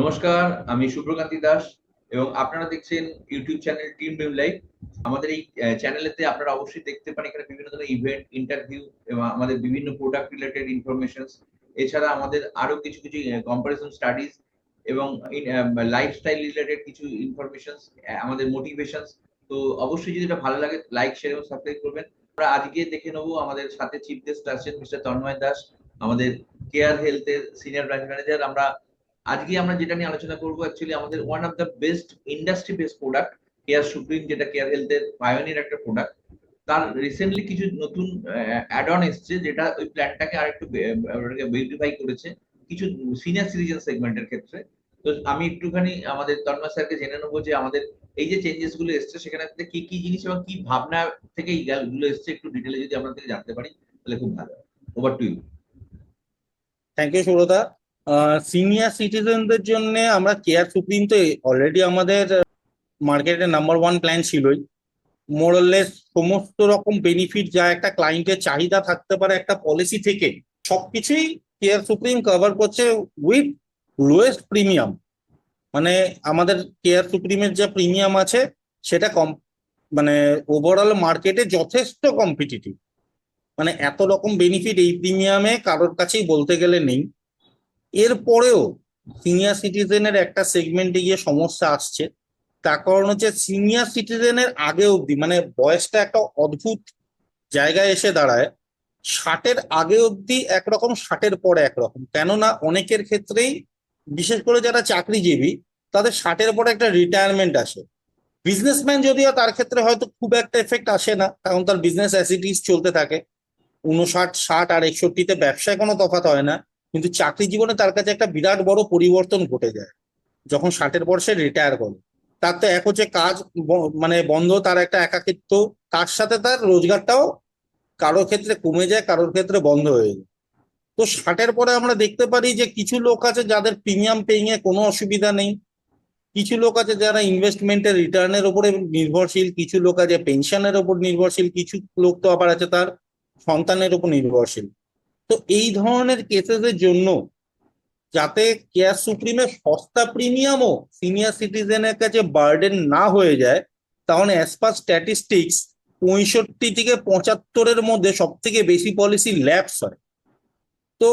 নমস্কার, আমি শুভ্রকান্তি দাস এবং আপনারা দেখছেন YouTube channel team dream life. আমাদের এই চ্যানেলেতে আপনারা অবশ্যই দেখতে পান এখানে বিভিন্ন ধরনের ইভেন্ট, ইন্টারভিউ এবং আমাদের বিভিন্ন প্রোডাক্ট রিলেটেড ইনফরমেশনস। এছাড়া আমাদের আরো কিছু কিছু কম্পারিজন স্টাডিজ এবং লাইফস্টাইল রিলেটেড কিছু ইনফরমেশনস, আমাদের মোটিভেশনস। তো অবশ্যই যদি এটা ভালো লাগে লাইক, শেয়ার এবং সাবস্ক্রাইব করবেন। আমরা আজকে দেখে নেবো আমাদের সাথে চিফ গেস্ট আছেন মিস্টার তন্ময় দাস, আমাদের কেয়ার হেলথের সিনিয়র ব্রাঞ্চ ম্যানেজার। আজকে আমরা যেটা নিয়ে আলোচনা করবো অ্যাকচুয়ালি আমাদের one of the best industry based product care supreme, যেটা কেয়ার হেলথের পায়োনিয়ার একটা প্রোডাক্ট। তার রিসেন্টলি কিছু নতুন অ্যাড অন এসছে যেটা ওই প্ল্যানটাকে আরেকটু বিউটিফাই করেছে কিছু সিনিয়র সিটিজেন সেগমেন্টের ক্ষেত্রে। তো আমি একটুখানি আমাদের তন্ময় স্যারকে জেনে নেবো যে আমাদের এই যে চেঞ্জেস গুলো এসছে সেখানে কি কি জিনিস এবং কি ভাবনা থেকে এই গুলো এসছে একটু ডিটেলে যদি আমরা থেকে জানতে পারি তাহলে খুব ভালো হয়। Over to you. Thank you Subrata. Senior সিটিজেনদের জন্য আমরা কেয়ার সুপ্রিম তো অলরেডি আমাদের মার্কেটে নাম্বার 1 প্ল্যান ছিলই। মোরলেস সমস্ত রকম বেনিফিট যা একটা ক্লায়েন্টের চাহিদা থাকতে পারে একটা পলিসি থেকে সবকিছুই কেয়ার সুপ্রিম কভার করছে উইথ লোয়েস্ট প্রিমিয়াম। মানে আমাদের কেয়ার সুপ্রিমের যে প্রিমিয়াম আছে সেটা কম, মানে ওভারঅল মার্কেটে যথেষ্ট কম্পিটিটিভ। মানে এত রকম বেনিফিট এই প্রিমিয়ামে কারোর কাছেই বলতে গেলে নেই। এরপরেও সিনিয়র সিটিজেনের একটা সেগমেন্টে গিয়ে সমস্যা আসছে। তার কারণ হচ্ছে সিনিয়র সিটিজেনের আগে অবধি, মানে বয়সটা একটা অদ্ভুত জায়গায় এসে দাঁড়ায়। 60-এর আগে অবধি একরকম, 60-এর পরে একরকম। কেননা অনেকের ক্ষেত্রেই, বিশেষ করে যারা চাকরিজীবী, তাদের 60-এর পরে একটা রিটায়ারমেন্ট আসে। বিজনেসম্যান যদিও তার ক্ষেত্রে হয়তো খুব একটা এফেক্ট আসে না, কারণ তার বিজনেস অ্যাজ ইট ইজ চলতে থাকে। 59, 60 আর 61-তে ব্যবসায় কোনো তফাৎ হয় না। কিন্তু চাকরি জীবনে তার কাছে একটা বিরাট বড় পরিবর্তন ঘটে যায় যখন 60-এর পর সে রিটায়ার করে। তার তো এক হচ্ছে কাজ মানে বন্ধ, তার একটা একাকিত্ব, তার সাথে তার রোজগারটাও কারোর ক্ষেত্রে কমে যায়, কারোর ক্ষেত্রে বন্ধ হয়ে যায়। তো 60-এর পরে আমরা দেখতে পারি যে কিছু লোক আছে যাদের প্রিমিয়াম পেইং এ কোনো অসুবিধা নেই, কিছু লোক আছে যারা ইনভেস্টমেন্টের রিটার্নের উপরে নির্ভরশীল, কিছু লোক আছে পেনশনের উপর নির্ভরশীল, কিছু লোক তো আবার আছে তার সন্তানের উপর নির্ভরশীল। তো এই ধরনের কেসেসের জন্য, যাতে কেয়ার সুপ্রিমের সস্তা প্রিমিয়ামও সিনিয়র সিটিজেনের কাছে বার্ডেন না হয়ে যায়, তাহলে অ্যাজ পার স্ট্যাটিস্টিক্স 65 থেকে 75-এর মধ্যে সব থেকে বেশি পলিসি ল্যাপস হয়। তো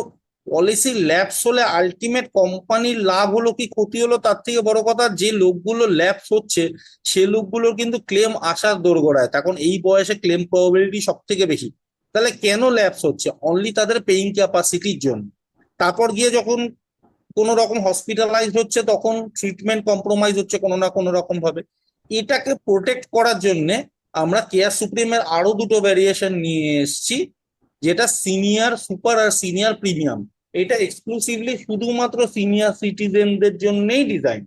পলিসি ল্যাপস হলে আলটিমেট কোম্পানির লাভ হলো কি ক্ষতি হলো, তার থেকে বড় কথা যে লোকগুলো ল্যাপস হচ্ছে সে লোকগুলোর কিন্তু ক্লেম আসার দোরগোড়ায়। তখন এই বয়সে ক্লেম প্রবাবিলিটি সব থেকে বেশি। তাহলে কেন ল্যাপস হচ্ছে? অনলি তাদের পেইং ক্যাপাসিটির জন্য। তারপর গিয়ে যখন কোনো রকম হসপিটালাইজ হচ্ছে তখন ট্রিটমেন্ট কম্প্রোমাইজ হচ্ছে কোনো না কোনো রকম ভাবে। এটাকে প্রোটেক্ট করার জন্য আমরা কেয়ার সুপ্রিমের আরো দুটো ভ্যারিয়েশন নিয়ে এসেছি, যেটা সিনিয়র সুপার আর সিনিয়র প্রিমিয়াম। এটা এক্সক্লুসিভলি শুধুমাত্র সিনিয়র সিটিজেনদের জন্যই ডিজাইন।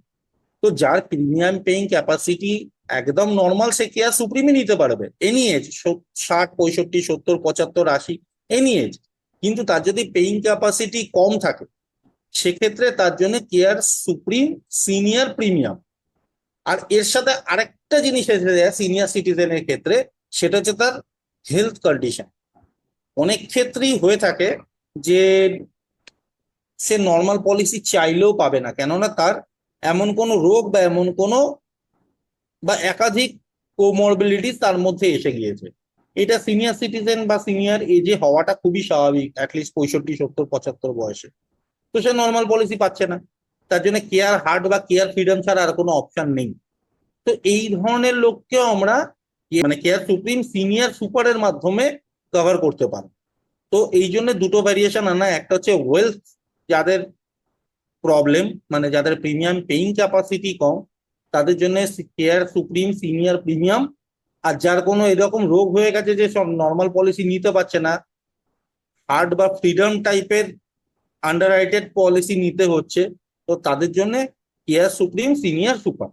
তো যার প্রিমিয়াম পেইং ক্যাপাসিটি একদম নর্মাল, সে কেয়ার সুপ্রিমই নিতে পারবে এনি এজ, 60, 65, 70, 75, 80, এনি এজ। কিন্তু তার যদি পেইং ক্যাপাসিটি কম থাকে সেক্ষেত্রে তার জন্য কেয়ার সুপ্রিম সিনিয়র প্রিমিয়াম। আর এর সাথে আরেকটা জিনিস এসে যায় সিনিয়র সিটিজেনের ক্ষেত্রে, সেটা হচ্ছে তার হেলথ কন্ডিশন। অনেক ক্ষেত্রেই হয়ে থাকে যে সে নর্মাল পলিসি চাইলেও পাবে না, কেননা তার এমন কোনো রোগ বা এমন কোনো বা একাধিক কোমরবিলিটিস তার মধ্যে এসে গিয়েছে। এটা সিনিয়র সিটিজেন বা সিনিয়র এজে হওয়াটা খুবই স্বাভাবিক, অ্যাটলিস্ট 65, 70, 75 বয়সে। তো সে নর্মাল পলিসি পাচ্ছে না, তার জন্য কেয়ার হার্ট বা কেয়ার ফ্রিডম ছাড়া আর কোনো অপশন নেই। তো এই ধরনের লোককেও আমরা মানে কেয়ার সুপ্রিম সিনিয়র সুপারের মাধ্যমে কভার করতে পারি। তো এই জন্য দুটো ভ্যারিয়েশন আনা, একটা হচ্ছে ওয়েলথ, যাদের প্রবলেম, মানে যাদের প্রিমিয়াম পেইং ক্যাপাসিটি কম, তাদের জন্য কেয়ার সুপ্রিম সিনিয়র প্রিমিয়াম। আর যার কোনো এরকম রোগ হয়ে গেছে যে সব নর্মাল পলিসি নিতে পারছে না, হার্ট বা ফ্রিডম টাইপের আন্ডার রাইটেড পলিসি নিতে হচ্ছে, তো তাদের জন্য কেয়ার সুপ্রিম সিনিয়র সুপার,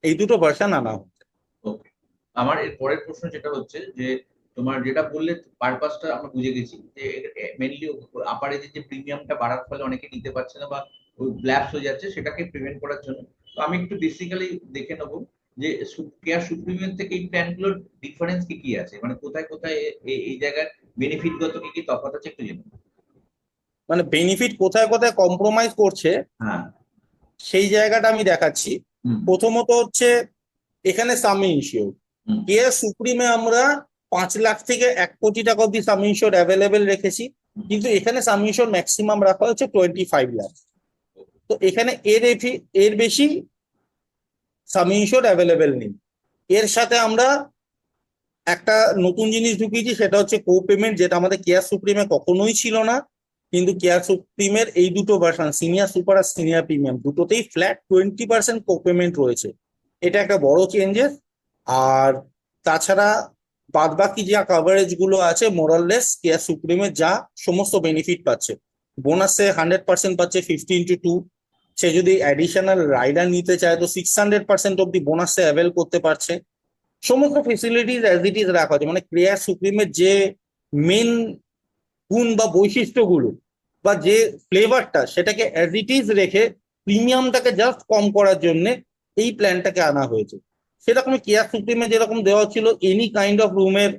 এই দুটো ভার্সন আনা হচ্ছে। ওকে, আমার এর পরের প্রশ্ন যেটা হচ্ছে যে তোমার যেটা বললে পারপাসটা আমরা বুঝে গেছি যে মেনলি আপার এজে যে প্রিমিয়ামটা বাড়ার ফলে অনেকে নিতে পারছে না বা ওই ল্যাপস হয়ে যাচ্ছে সেটাকে প্রিভেন্ট করার জন্য। তো আমি একটু বেসিক্যালি দেখে নেবো যে কেয়ার সুপ্রিমিয়াম থেকে এই প্ল্যানগুলোর ডিফারেন্স কি কি আছে, মানে কোথায় কোথায় এই জায়গায় বেনিফিটগত কি কি তফাৎ আছে একটু জেনে। মানে বেনিফিট কোথায় কোথায় কম্প্রোমাইজ করছে? হ্যাঁ, সেই জায়গাটা আমি দেখাচ্ছি। হুম প্রথমত হচ্ছে এখানে সাম ইনসিওর, হুম কেয়া সুপ্রিমে আমরা 5 লাখ থেকে 1 কোটি টাকা অব্দি সাম ইনসিওর অ্যাভেলেবেল রেখেছি, হুম, কিন্তু এখানে সাম ইনসিওর ম্যাক্সিমাম রাখা হচ্ছে 25 লাখ। তো এখানে এর বেশি সাম ইনসিওর অ্যাভেলেবেল নেই। এর সাথে আমরা একটা নতুন জিনিস ঢুকিয়েছি, সেটা হচ্ছে কো পেমেন্ট, যেটা আমাদের কেয়ার সুপ্রিমে কখনোই ছিল না। কিন্তু কেয়ার সুপ্রিমের এই দুটো ভার্সন, সিনিয়র সুপার আর সিনিয়র প্রিমিয়াম, দুটোতেই ফ্ল্যাট 20% কো পেমেন্ট রয়েছে। এটা একটা বড় চেঞ্জেস। আর তাছাড়া বাদ বাকি যা কাভারেজ গুলো আছে, মোরাললেস কেয়ার সুপ্রিমে যা সমস্ত বেনিফিট পাচ্ছে, বোনাসে 100% পাচ্ছে 50 × 2। সে যদি অ্যাডিশনাল রাইডার নিতে চায় তো 600% অব্দি বোনাসে অ্যাভেল করতে পারছে। সমস্ত ফেসিলিটিস অ্যাজ ইট ইজ রাখা আছে, মানে ক্রেয়ার সুপ্রিমের যে মেন গুণ বা বৈশিষ্ট্যগুলো বা যে ফ্লেভারটা, সেটাকে অ্যাজ ইট ইজ রেখে প্রিমিয়ামটাকে জাস্ট কম করার জন্য এই প্ল্যানটাকে আনা হয়েছে। সেরকমই কেয়ার সুপ্রিমে যেরকম দেওয়া ছিল এনি কাইন্ড অফ রুমের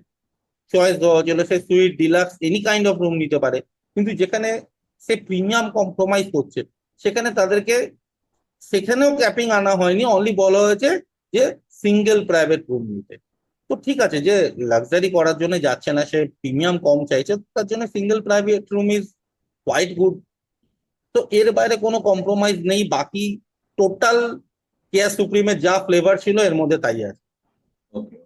চয়েস দেওয়া হয়েছিল, সে suite deluxe any kind of room নিতে পারে। কিন্তু যেখানে সে প্রিমিয়াম কম্প্রোমাইজ করছে, সেখানে তাদেরকে সেখানেও ক্যাপিং আনা হয়নি, অনলি বলা হয়েছে যে সিঙ্গেল প্রাইভেট রুম নিতে। তো ঠিক আছে, যে লাক্সারি করার জন্য যাচ্ছে না, সে প্রিমিয়াম কম চাইছে, তার জন্য single private room is quite good. তো এর বাইরে কোনো কম্প্রোমাইজ নেই, বাকি টোটাল কেয়া সুপ্রিমের যা ফ্লেভার ছিল এর মধ্যে তাই আছে। Okay.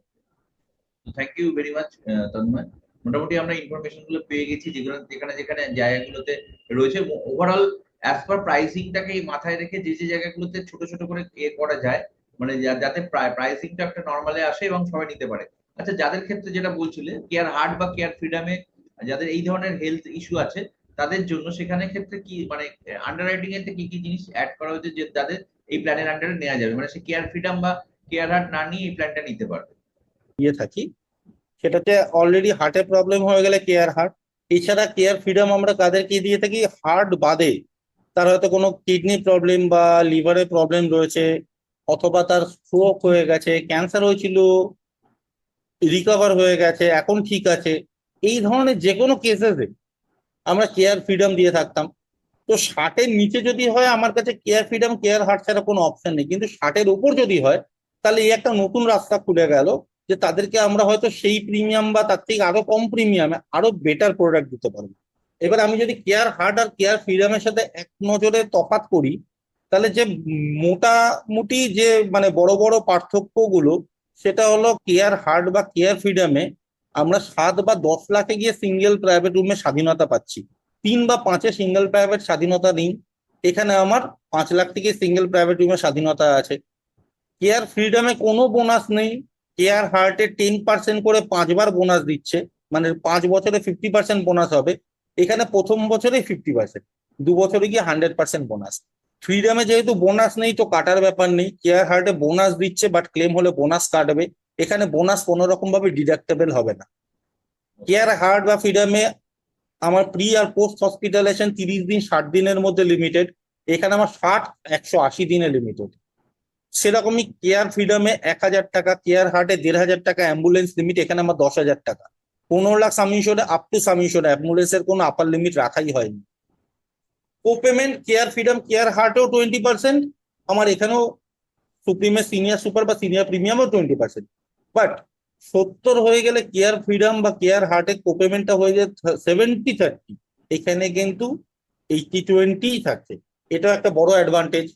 Thank you very much Tanmoy. মোটামুটি আমরা ইনফরমেশন গুলো পেয়ে গেছি, যেগুলো যেখানে যেখানে জায়গাগুলোতে রয়েছে। ওভারঅল অ্যাজ পার প্রাইসিংটাকে মাথায় রেখে যে যে জায়গাগুলোতে ছোট ছোট করে করা যায়, মানে যাতে প্রাইসিংটা একটা নর্মালে আসে এবং সবাই নিতে পারে। আচ্ছা, যাদের ক্ষেত্রে যেটা বলছিলে কেয়ার হার্ট বা কেয়ার ফ্রিডমে, যাদের এই ধরনের হেলথ ইস্যু আছে, তাদের জন্য সেখানে ক্ষেত্রে কি মানে আন্ডাররাইটিং এতে কি কি জিনিস অ্যাড করা হয়েছে যে তাদের এই প্ল্যানের আন্ডারে নেওয়া যাবে, মানে সে কেয়ার ফ্রিডম বা কেয়ার হার্ট না নিয়ে এই প্ল্যানটা নিতে পারবে? ইয়ে থাকি, সেটাতে অলরেডি হার্টের প্রবলেম হয়ে গেলে কেয়ার হার্ট। এছাড়া কেয়ার ফ্রিডম আমরা কাদেরকে দিয়ে থাকি, হার্ট বাদে তার হয়তো কোনো কিডনি প্রবলেম বা লিভারের প্রবলেম রয়েছে, অথবা তার স্ট্রোক হয়ে গেছে, ক্যান্সার হয়েছিল, রিকভার হয়ে গেছে, এখন ঠিক আছে, এই ধরনের যে কোনো কেসেসে আমরা কেয়ার ফ্রিডম দিয়ে থাকতাম। তো 60-এর নিচে যদি হয়, আমার কাছে কেয়ার ফ্রিডম কেয়ার হার্ট ছাড়া কোনো অপশন নেই। কিন্তু 60-এর উপর যদি হয়, তাহলে এই একটা নতুন রাস্তা খুলে গেল, যে তাদেরকে আমরা হয়তো সেই প্রিমিয়াম বা তার থেকে আরো কম প্রিমিয়ামে আরো বেটার প্রোডাক্ট দিতে পারবো। এবার আমি যদি কেয়ার হার্ট আর কেয়ার ফ্রিডমের সাথে এক নজরে তফাৎ করি, তাহলে যে মোটামুটি যে মানে বড় বড় পার্থক্যগুলো, সেটা হলো কেয়ার হার্ট বা কেয়ার ফ্রিডমে আমরা 7 বা 10 লাখে গিয়ে সিঙ্গেল প্রাইভেট রুমে স্বাধীনতা পাচ্ছি, 3 বা 5-এ সিঙ্গেল প্রাইভেট স্বাধীনতা নেই। এখানে আমার 5 লাখ থেকে সিঙ্গেল প্রাইভেট রুমের স্বাধীনতা আছে। কেয়ার ফ্রিডমে কোনো বোনাস নেই। কেয়ার হার্টে 10% করে 5 বার বোনাস দিচ্ছে, মানে 5 বছরে 50% বোনাস হবে। এখানে প্রথম বছরে 50%, 2 বছরে গিয়ে 100% বোনাস। ফ্রিডমে যেহেতু বোনাস নেই, তো কাটার ব্যাপার নেই। কেয়ার হার্টে বোনাস দিচ্ছে, বাট ক্লেম হলে বোনাস কাটবে। এখানে বোনাস কোনো রকম ভাবে ডিডাক্টেবল হবে না। কেয়ার হার্ট বা ফ্রিডমে আমার প্রি আর পোস্ট হসপিটালাইজেশন 30 দিন 60 দিনের মধ্যে লিমিটেড, এখানে আমার 60-180 দিনে লিমিটেড। সেরকমই কেয়ার ফ্রিডমে 1,000 টাকা, কেয়ার হার্টে 1,500 টাকা অ্যাম্বুলেন্স লিমিট, এখানে আমার 10,000 টাকা। 15 lakh sum insured, up to sum insured, অ্যাম্বুলেন্সের কোনো আপার লিমিট রাখাই হয়নি। Co payment care freedom care হার্টেও 20%, আমার এখানেও সুপ্রিমে সিনিয়র সুপার বা সিনিয়র প্রিমিয়ামও 20%। বাট 70 হয়ে গেলে কেয়ার ফ্রিডম বা কেয়ার হার্টের কো পেমেন্টটা হয়ে যায় 70-30, এখানে কিন্তু 80-20 থাকছে। এটা একটা বড় অ্যাডভান্টেজ।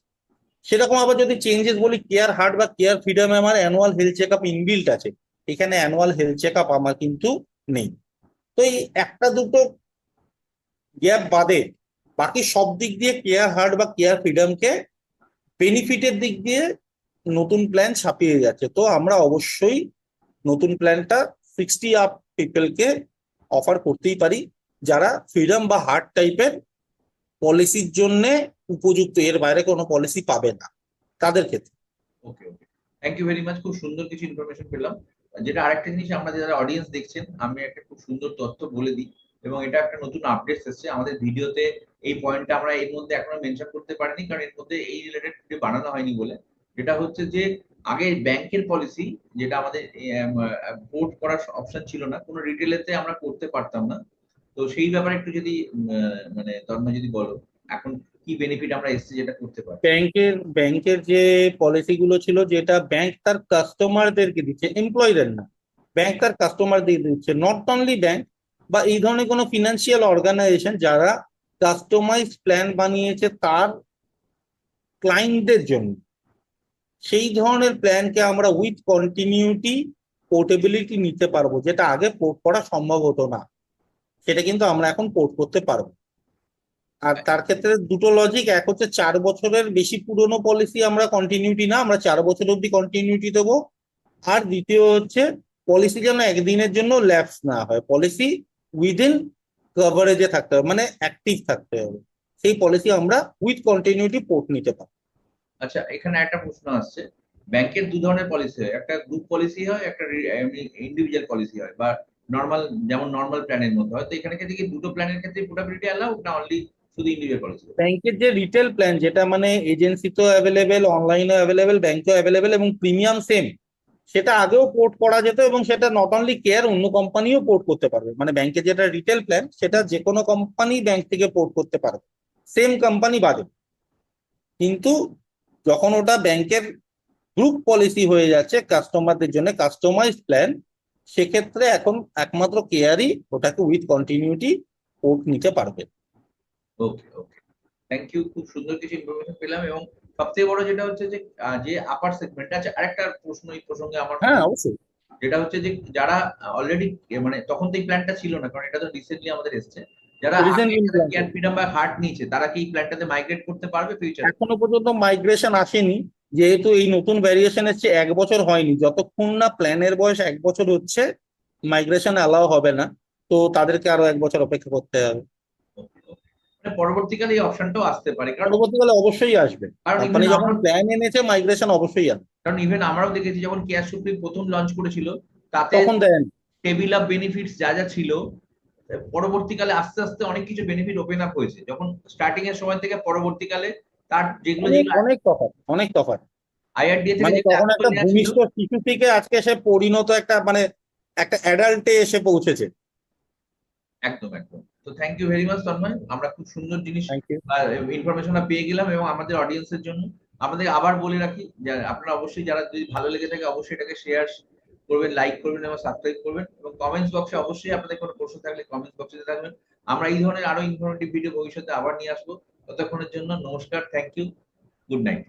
সেরকম আবার যদি চেঞ্জেস বলি, কেয়ার হার্ট বা কেয়ার ফ্রিডমে আমার annual health check up inbuilt আছে, এখানে অ্যানুয়াল হেলথ চেক আপ আমার কিন্তু নেই। তো এই একটা দুটো গ্যাপ বাদে বাকি সব দিক দিয়ে কেয়ার হার্ট বা কেয়ার ফ্রিডমকে বেনিফিটের দিক দিয়ে নতুন প্ল্যান ছাপিয়ে যাচ্ছে। তো আমরা অবশ্যই নতুন প্ল্যানটা 60 আপ পিপলকে অফার করতেই পারি, যারা ফ্রিডম বা হার্ট টাইপের পলিসির জন্য উপযুক্ত, এর বাইরে কোনো পলিসি পাবে না তাদের ক্ষেত্রে। ওকে ওকে, থ্যাংক ইউ ভেরি মাচ। খুব সুন্দর কিছু ইনফরমেশন পেলাম। যেটা আরেকটা জিনিস, আমরা যারা অডিয়েন্স দেখছেন, আমি একটা খুব সুন্দর তথ্য বলে দিই, এবং এটা একটা নতুন আপডেট এসেছে আমাদের ভিডিওতে। এই পয়েন্টটা আমরা এর মধ্যে এখনো মেনশন করতে পারিনি, কারণ এর মধ্যে এই রিলেটেড ভিডিও বানানো হয়নি বলে। যেটা হচ্ছে যে আগে ব্যাংকের পলিসি, যেটা আমাদের পোর্ট করার অপশন ছিল না, কোনো রিটেলেতে আমরা করতে পারতাম না। তো সেই ব্যাপারে একটু যদি মানে তন্ময় যদি বলো। এখন কি বেনিফিট আমরা এসছি যেটা করতে পারি? ব্যাংকের যে পলিসি গুলো ছিল, যেটা ব্যাংক তার কাস্টমারদেরকে দিচ্ছে, এমপ্লয়ীদের না, ব্যাংক তার কাস্টমারদের দিচ্ছে। নট অনলি ব্যাংক বা এই ধরনের কোনো ফিনান্সিয়াল অর্গানাইজেশন যারা কাস্টমাইজ প্ল্যান বানিয়েছে তার ক্লায়েন্টদের জন্য, সেই ধরনের প্ল্যানকে আমরা উইথ কন্টিনিউটি পোর্টেবিলিটি নিতে পারবো, যেটা আগে পোর্ট করা সম্ভব হতো না, সেটা কিন্তু আমরা এখন পোর্ট করতে পারবো। আর তার ক্ষেত্রে দুটো লজিক, এক হচ্ছে 4 বছরের বেশি পুরনো পলিসি আমরা কন্টিনিউটি না, আমরা 4 বছর অব্দি কন্টিনিউটি দেবো। আর দ্বিতীয় হচ্ছে পলিসি যেন একদিনের জন্য ল্যাপস না হয়, পলিসি উইদিন কভারেজে থাকতে হবে, মানে অ্যাক্টিভ থাকতে হবে, সেই পলিসি আমরা উইথ কন্টিনিউটি পোর্ট নিতে পারি। আচ্ছা, এখানে একটা প্রশ্ন আসছে, ব্যাংকের দু ধরনের পলিসি হয়, একটা গ্রুপ পলিসি হয়, একটা ইন্ডিভিজুয়াল পলিসি হয়, বা নর্মাল, যেমন নর্মাল প্ল্যানের মতো হয়। তো এখানে ক্ষেত্রে কি দুটো প্ল্যানের ক্ষেত্রে পোর্টেবিলিটি অ্যালাউ, না অনলি শুধু ইন্ডিভিজুয়াল পলিসি? ব্যাংকের যে রিটেল প্ল্যান, যেটা মানে এজেন্সিতেও অ্যাভেলেবেল, অনলাইনেও অ্যাভেলেবেল, ব্যাংকেও অ্যাভেলেবেল এবং প্রিমিয়াম সেম, সেটা আগেও পোর্ট করা যেত এবং সেটা নট অনলি কেয়ার, অন্য কোম্পানিও পোর্ট করতে পারবে। মানে ব্যাংকের যেটা রিটেল প্ল্যান সেটা যে কোনো কোম্পানি ব্যাংক থেকে পোর্ট করতে পারবে, সেম কোম্পানি বাদে। কিন্তু যখন ওটা ব্যাংকের গ্রুপ পলিসি হয়ে যাচ্ছে কাস্টমারদের জন্য কাস্টমাইজ প্ল্যান, সেক্ষেত্রে এখন একমাত্র কেয়ারই ওটাকে উইথ কন্টিনিউটি পোর্ট নিতে পারবে। ওকে, ওকে, থ্যাংক ইউ, খুব সুন্দর কিছু ইনফরমেশন পেলাম। এবং সবথেকে বড় যেটা হচ্ছে যে যে আপার সেগমেন্ট আছে, আরেকটা প্রশ্ন এই প্রসঙ্গে আমার, হ্যাঁ, অবশ্যই। যেটা হচ্ছে যে যারা অলরেডি, মানে তখন তো এই প্ল্যানটা ছিল না, কারণ এটা তো রিসেন্টলি আমাদের এসেছে, যারা আগে রিসেন্টলি কেয়ার ফ্রিডম বা হার্ট নিয়েছে, তারা কি এই প্ল্যানটাতে মাইগ্রেট করতে পারবে ফিউচারে? এখনো পর্যন্ত মাইগ্রেশন আসেনি, যেহেতু এই নতুন ভ্যারিয়েশন এসছে, 1 বছর হয়নি, যতক্ষণ না প্ল্যানের বয়স 1 বছর হচ্ছে মাইগ্রেশন অ্যালাউ হবে না। তো তাদেরকে আরো 1 বছর অপেক্ষা করতে হবে। মানে পরবর্তীকালে এই অপশনটাও আসতে পারে, কারণ পরবর্তীকালে অবশ্যই আসবে, কারণ কোম্পানি ইভেন যখন আমরা প্ল্যান এনেছে মাইগ্রেশন অবশ্যই আসবে। কারণ ইভেন আমরাও দেখেছি যখন কেয়ার সুপ্রিম প্রথম লঞ্চ করেছিল, তাতে তখন দেন। টেবিল অফ বেনিফিটস যা যা ছিল, পরবর্তীকালে আস্তে আস্তে অনেক কিছু বেনিফিট ওপেন আপ হয়েছে, যখন স্টার্টিং এর সময় থেকে পরবর্তীকালে তার যেগুলো অনেক যেগুলো অনেক তফাৎ, অনেক তফাৎ। আইআরডিএ থেকে মানে যেগুলো তখন একটা অ্যাপ্রুভাল নেওয়া ছিল। ভূমিষ্ঠ শিশু থেকে আজকে সে পরিণত একটা মানে একটা অ্যাডাল্টে এসে পৌঁছেছে। একদম, একদম। তো thank you very much Tanmay, আমরা খুব সুন্দর জিনিস থ্যাংক ইউ। ইনফরমেশনটা পেয়ে গেলাম। এবং আমাদের অডিয়েন্সের জন্য আমাদের আবার বলে রাখি যে আপনারা অবশ্যই, যারা যদি ভালো লেগে থাকে, অবশ্যই এটাকে শেয়ার করবেন, লাইক করবেন এবং সাবস্ক্রাইব করবেন, এবং কমেন্টস বক্সে অবশ্যই আপনাদের কোনো প্রশ্ন থাকলে কমেন্টস বক্সে থাকবেন। আমরা এই ধরনের আরো ইনফরমেটিভ ভিডিও ভবিষ্যতে আবার নিয়ে আসবো। ততক্ষণের জন্য নমস্কার, থ্যাংক ইউ, গুড নাইট।